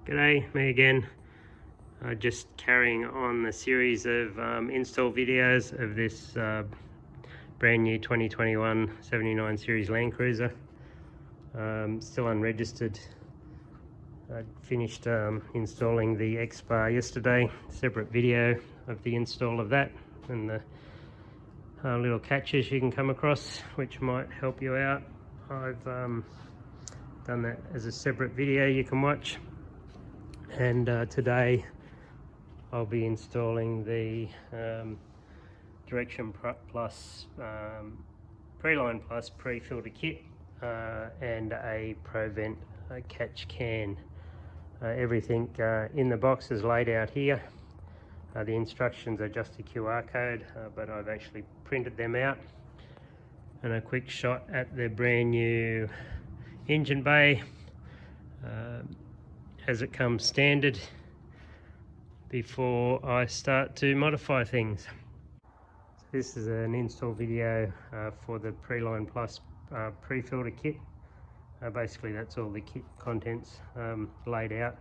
G'day, me again. Just carrying on the series of install videos of this brand new 2021 79 series Landcruiser. Still unregistered. I finished installing the X-bar yesterday. Separate video of the install of that and the little catches you can come across which might help you out. I've done that as a separate video you can watch. And today I'll be installing the Direction Plus Preline Plus Pre-filter kit and a ProVent catch can. Everything in the box is laid out here. The instructions are just a QR code, but I've actually printed them out. And a quick shot at the brand new engine bay as it comes standard before I start to modify things. So this is an install video for the Preline Plus pre-filter kit. Basically that's all the kit contents laid out.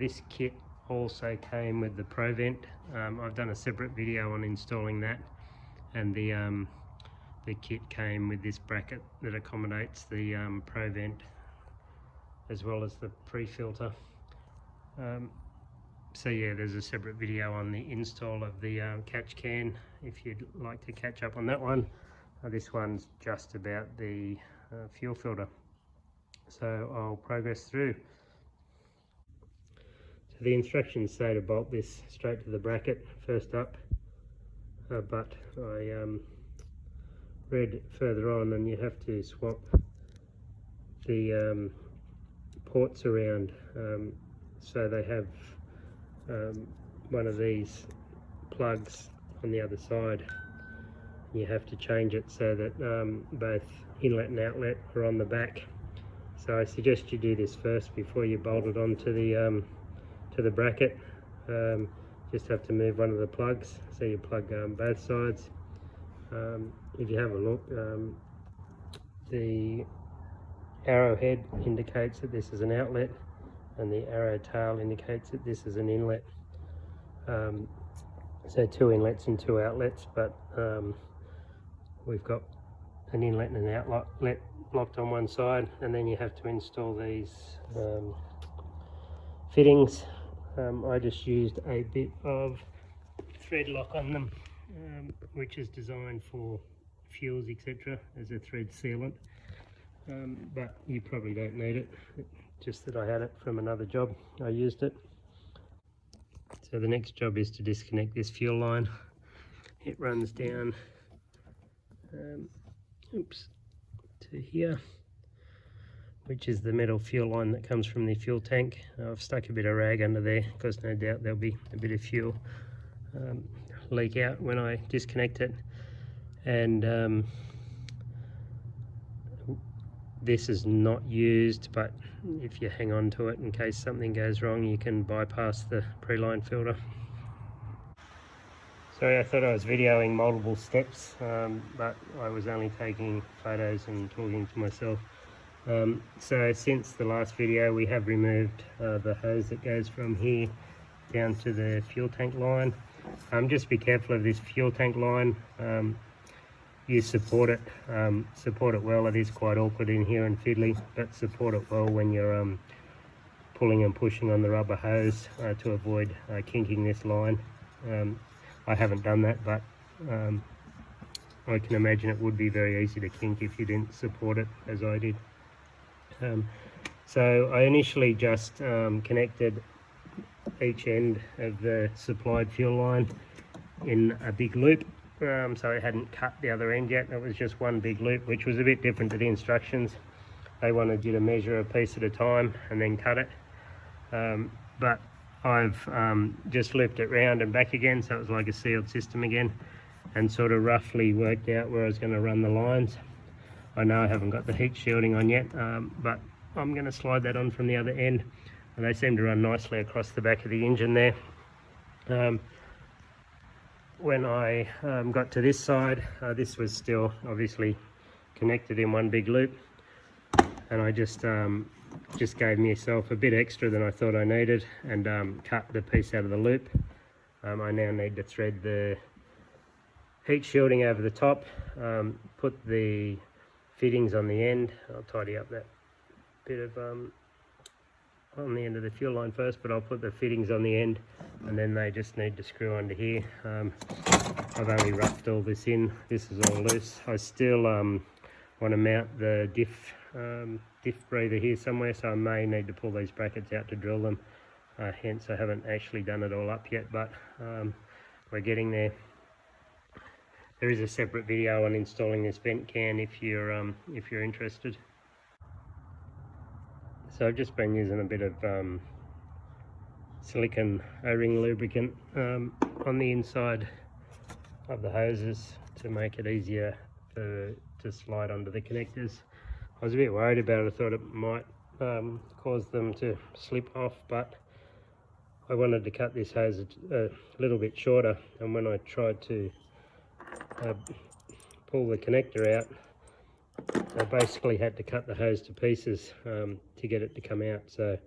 This kit also came with the ProVent. I've done a separate video on installing that, and the kit came with this bracket that accommodates the ProVent as well as the pre-filter. So yeah, there's a separate video on the install of the catch can if you'd like to catch up on that one. This one's just about the fuel filter, so I'll progress through. So the instructions say to bolt this straight to the bracket first up, but I read further on and you have to swap the ports around, so they have one of these plugs on the other side. You have to change it so that both inlet and outlet are on the back. So I suggest you do this first before you bolt it onto the bracket. Just have to move one of the plugs, so you plug both sides. If you have a look, the arrowhead indicates that this is an outlet, and the arrow tail indicates that this is an inlet. So two inlets and two outlets, but we've got an inlet and an outlet locked on one side, and then you have to install these fittings. I just used a bit of thread lock on them, which is designed for fuels etc. as a thread sealant, but you probably don't need it. Just that I had it from another job, I used it. So the next job is to disconnect this fuel line. It runs down to here, which is the metal fuel line that comes from the fuel tank. I've stuck a bit of rag under there because no doubt there'll be a bit of fuel leak out when I disconnect it. And this is not used, but if you hang on to it in case something goes wrong, you can bypass the Preline filter. Sorry, I thought I was videoing multiple steps, but I was only taking photos and talking to myself. So since the last video, we have removed the hose that goes from here down to the fuel tank line. Just be careful of this fuel tank line. You support it well. It is quite awkward in here and fiddly, but support it well when you're pulling and pushing on the rubber hose to avoid kinking this line. I haven't done that, but I can imagine it would be very easy to kink if you didn't support it as I did. So I initially just connected each end of the supplied fuel line in a big loop. So I hadn't cut the other end yet. It was just one big loop, which was a bit different to the instructions. They wanted you to measure a piece at a time and then cut it. But I've just looped it round and back again, so it was like a sealed system again, and sort of roughly worked out where I was going to run the lines. I know I haven't got the heat shielding on yet, but I'm going to slide that on from the other end, and they seem to run nicely across the back of the engine there. When I got to this side, this was still obviously connected in one big loop, and I just just gave myself a bit extra than I thought I needed, and cut the piece out of the loop. I now need to thread the heat shielding over the top, put the fittings on the end. I'll tidy up that bit of on the end of the fuel line first, but I'll put the fittings on the end, and then they just need to screw under here. I've only roughed all this in. This is all loose. I still want to mount the diff breather here somewhere, so I may need to pull these brackets out to drill them. Hence I haven't actually done it all up yet, but we're getting there. There is a separate video on installing this vent can if you're interested. So I've just been using a bit of silicone O-ring lubricant on the inside of the hoses to make it easier to slide onto the connectors. I was a bit worried about it. I thought it might cause them to slip off, but I wanted to cut this hose a little bit shorter, and when I tried to pull the connector out, I basically had to cut the hose to pieces to get it to come out. So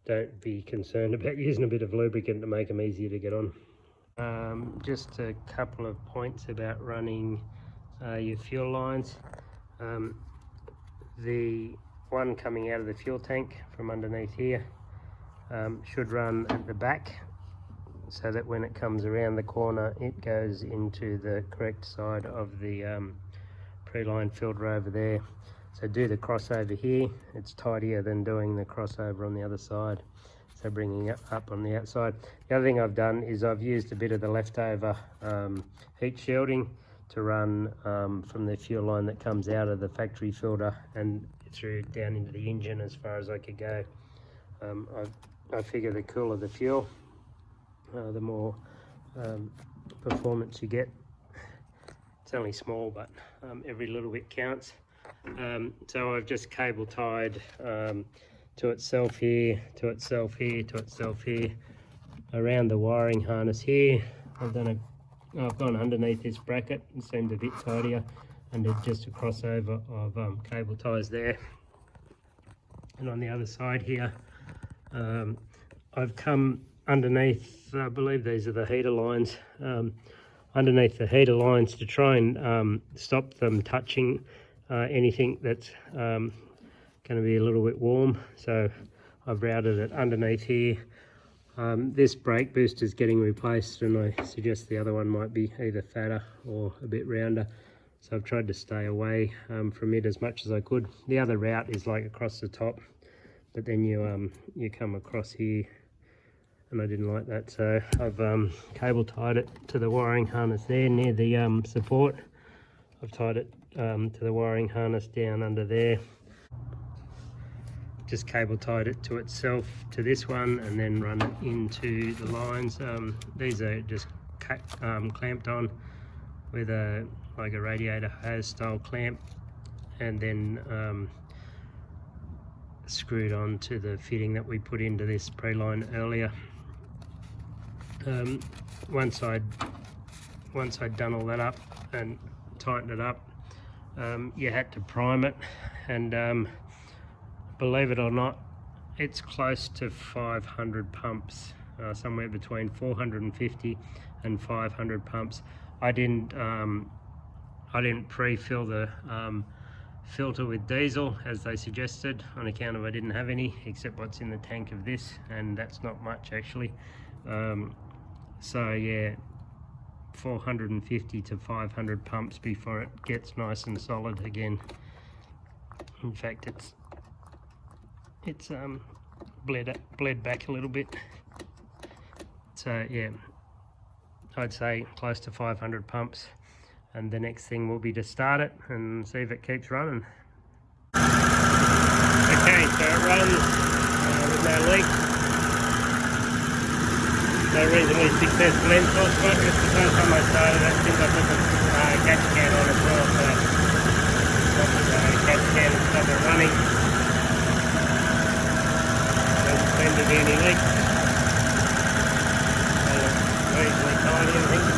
don't be concerned about using a bit of lubricant to make them easier to get on. Just a couple of points about running your fuel lines. The one coming out of the fuel tank from underneath here should run at the back, so that when it comes around the corner it goes into the correct side of the Preline filter over there. So do the crossover here. It's tidier than doing the crossover on the other side, so bringing it up on the outside. The other thing I've done is I've used a bit of the leftover heat shielding to run from the fuel line that comes out of the factory filter and through down into the engine as far as I could go. I figure the cooler the fuel, the more performance you get. It's only small, but every little bit counts. So I've just cable tied to itself here, to itself here, to itself here, around the wiring harness here. I've gone underneath this bracket. It seemed a bit tidier, and did just a crossover of cable ties there. And on the other side here, I've come underneath, I believe these are the heater lines, underneath the heater lines to try and stop them touching anything that's going to be a little bit warm. So I've routed it underneath here. This brake booster is getting replaced, and I suggest the other one might be either fatter or a bit rounder. So I've tried to stay away from it as much as I could. The other route is like across the top, but then you come across here, and I didn't like that, so I've cable tied it to the wiring harness there near the support. I've tied it to the wiring harness down under there. Just cable tied it to itself to this one, and then run it into the lines. These are just clamped on with like a radiator hose style clamp, and then screwed on to the fitting that we put into this Preline earlier. Once I'd done all that up and tightened it up, you had to prime it, and believe it or not, it's close to 500 pumps, somewhere between 450 and 500 pumps. I didn't pre-fill the filter with diesel as they suggested, on account of I didn't have any except what's in the tank of this, and that's not much actually. So yeah, 450 to 500 pumps before it gets nice and solid again. In fact, it's bled back a little bit. So yeah, I'd say close to 500 pumps, and the next thing will be to start it and see if it keeps running. Okay, so it runs with no leaks. No reasonably successful install spot. It's the first time I started it since I put the catch can on as well, so the catch can and stop it running. Doesn't seem to be any leaks. Reasonably tidy, I think.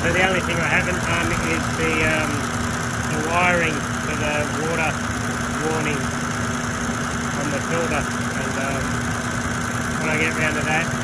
So the only thing I haven't done is the wiring for the water warning on the filter, and when I get round to that